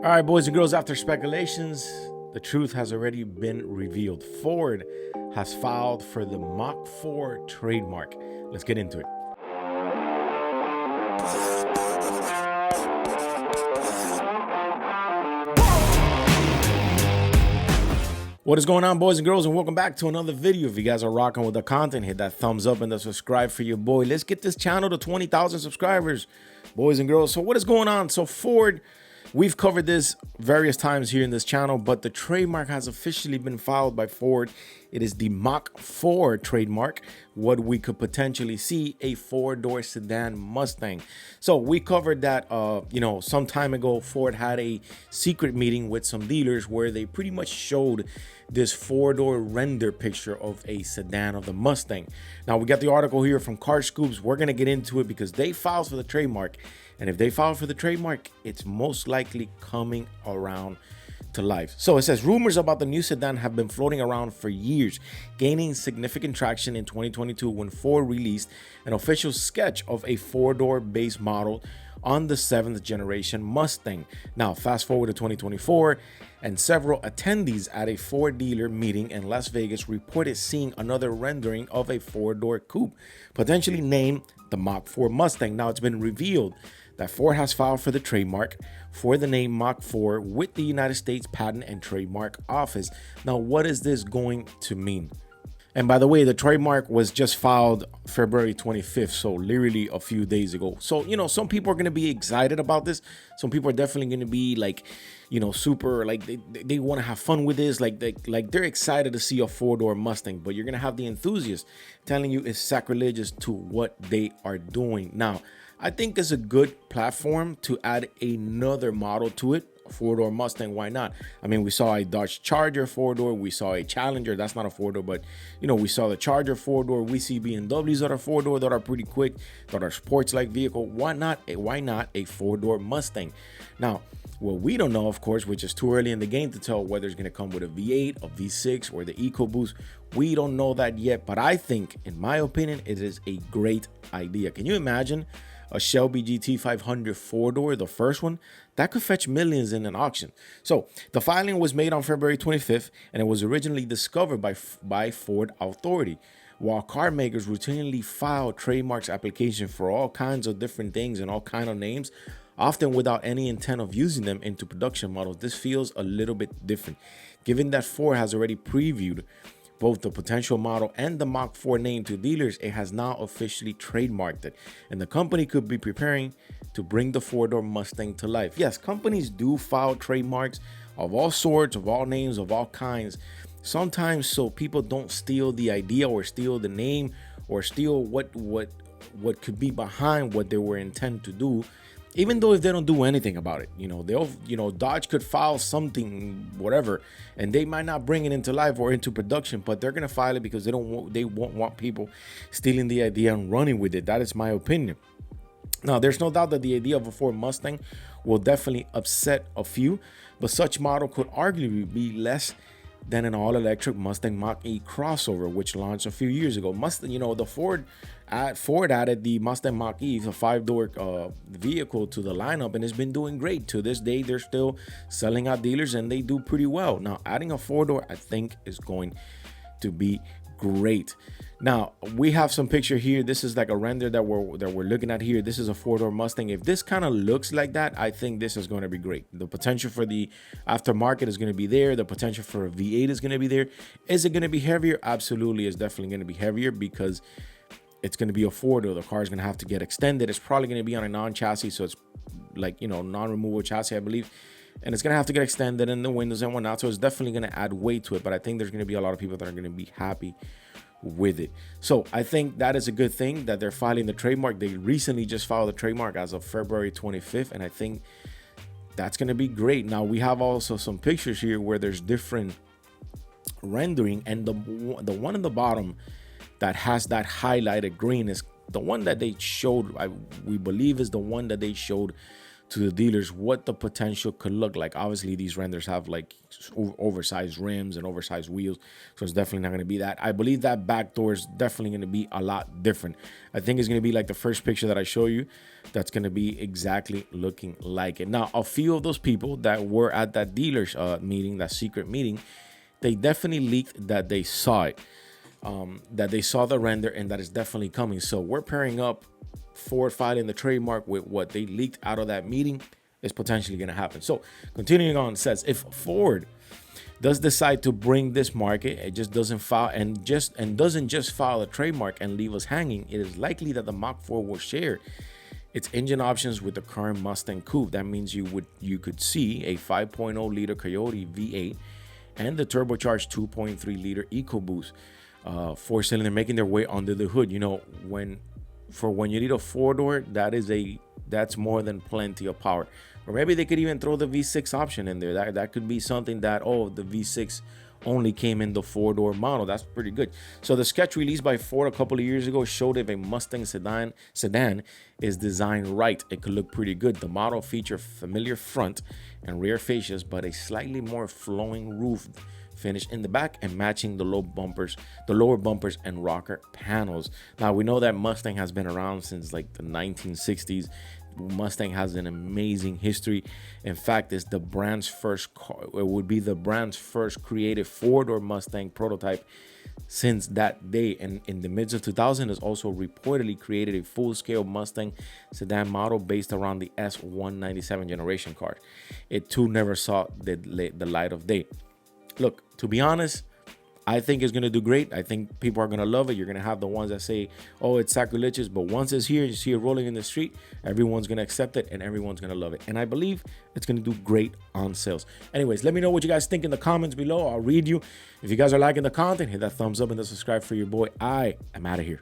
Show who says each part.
Speaker 1: All right, boys and girls, after speculations, the truth has already been revealed. Ford has filed for the Mach 4 trademark. Let's get into it. What is going on, boys and girls, and welcome back to another video. If you guys are rocking with the content, hit that thumbs up and the subscribe for your boy. Let's get this channel to 20,000 subscribers, boys and girls. So what is going on? So Ford, we've covered this various times here in this channel, but the trademark has officially been filed by Ford. It is the Mach 4 trademark, what we could potentially see a four-door sedan Mustang. So we covered that, some time ago. Ford had a secret meeting with some dealers where they pretty much showed this four-door render picture of a sedan of the Mustang. Now we got the article here from Car Scoops. We're gonna get into it because they filed for the trademark, and if they file for the trademark, it's most likely coming around to life. So it says rumors about the new sedan have been floating around for years, gaining significant traction in 2022 when Ford released an official sketch of a four-door base model on the 7th generation Mustang. Now fast forward to 2024, and several attendees at a Ford dealer meeting in Las Vegas reported seeing another rendering of a four-door coupe, potentially named the Mach 4 Mustang. Now it's been revealed that Ford has filed for the trademark for the name Mach 4 with the United States Patent and Trademark Office. Now, what is this going to mean? And by the way, the trademark was just filed February 25th, so literally a few days ago. So, some people are going to be excited about this. Some people are definitely going to be like, super, like they want to have fun with this. Like they're excited to see a four-door Mustang, but you're going to have the enthusiasts telling you it's sacrilegious to what they are doing. Now, I think it's a good platform to add another model to it. A four-door Mustang, why not? I mean, we saw a Dodge Charger four-door, we saw a Challenger, that's not a four-door, but we saw the Charger four-door, we see BMWs that are four-door that are pretty quick, that are sports-like vehicle. Why not a four-door Mustang? Now, what we don't know, of course, which is too early in the game to tell whether it's going to come with a V8, a V6, or the EcoBoost. We don't know that yet, but I think, in my opinion, it is a great idea. Can you imagine a Shelby GT500 four-door, the first one? That could fetch millions in an auction. So the filing was made on February 25th, and it was originally discovered by Ford Authority. While car makers routinely file trademarks application for all kinds of different things and all kinds of names, often without any intent of using them into production models, this feels a little bit different. Given that Ford has already previewed both the potential model and the Mach 4 name to dealers, it has now officially trademarked it, and the company could be preparing to bring the four-door Mustang to life. Yes, companies do file trademarks of all sorts, of all names, of all kinds, sometimes so people don't steal the idea or steal the name or steal what could be behind what they were intended to do. Even though if they don't do anything about it, they'll, Dodge could file something, whatever, and they might not bring it into life or into production, but they're going to file it because they won't want people stealing the idea and running with it. That is my opinion. Now, there's no doubt that the idea of a Ford Mustang will definitely upset a few, but such model could arguably be less than an all-electric Mustang Mach-E crossover, which launched a few years ago. The Ford added the Mustang Mach-E, a five-door vehicle, to the lineup, and it's been doing great. To this day, they're still selling out dealers, and they do pretty well. Now, adding a four-door, I think, is going to be great. Now, we have some picture here. This is like a render that we're looking at here. This is a four-door Mustang. If this kind of looks like that, I think this is going to be great. The potential for the aftermarket is going to be there. The potential for a V8 is going to be there. Is it going to be heavier? Absolutely, it's definitely going to be heavier because it's going to be a four-door. The car is going to have to get extended. It's probably going to be on a non-chassis, so it's like, non-removable chassis, I believe. And it's going to have to get extended in the windows and whatnot, so it's definitely going to add weight to it. But I think there's going to be a lot of people that are going to be happy with it. So I think that is a good thing that they're filing the trademark. They recently just filed the trademark as of February 25th, and I think that's going to be great. Now, we have also some pictures here where there's different rendering, and the one in the bottom that has that highlighted green is the one that they showed, we believe is the one that they showed to the dealers what the potential could look like. Obviously, these renders have like oversized rims and oversized wheels, so it's definitely not going to be that. I believe that back door is definitely going to be a lot different. I think it's going to be like the first picture that I show you. That's going to be exactly looking like it. Now, a few of those people that were at that dealer's meeting, that secret meeting, they definitely leaked that they saw it, that they saw the render and that it's definitely coming. So we're pairing up Ford filing the trademark with what they leaked out of that meeting is potentially going to happen. So continuing on, it says if Ford does decide to bring this market, it just doesn't file and doesn't just file a trademark and leave us hanging, it is likely that the Mach 4 will share its engine options with the current Mustang Coupe. That means you could see a 5.0 liter Coyote V8 and the turbocharged 2.3 liter EcoBoost 4-cylinder making their way under the hood. You know, when you need a 4-door, that's more than plenty of power. Or maybe they could even throw the V6 option in there. That could be something that, oh, the V6 only came in the 4-door model. That's pretty good. So the sketch released by Ford a couple of years ago showed if a Mustang sedan is designed right, it could look pretty good. The model features familiar front and rear fascias, but a slightly more flowing roof finish in the back and matching the lower bumpers and rocker panels. Now we know that Mustang has been around since like the 1960s. Mustang has an amazing history. In fact, it's the brand's first car. It would be the brand's first created 4-door Mustang prototype since that day. And in the mid of 2000, it's also reportedly created a full-scale Mustang sedan model based around the S197 generation car. It too never saw the light of day. Look, to be honest, I think it's going to do great. I think people are going to love it. You're going to have the ones that say, oh, it's sacrilegious. But once it's here, you see it rolling in the street, everyone's going to accept it and everyone's going to love it. And I believe it's going to do great on sales. Anyways, let me know what you guys think in the comments below. I'll read you. If you guys are liking the content, hit that thumbs up and the subscribe for your boy. I am out of here.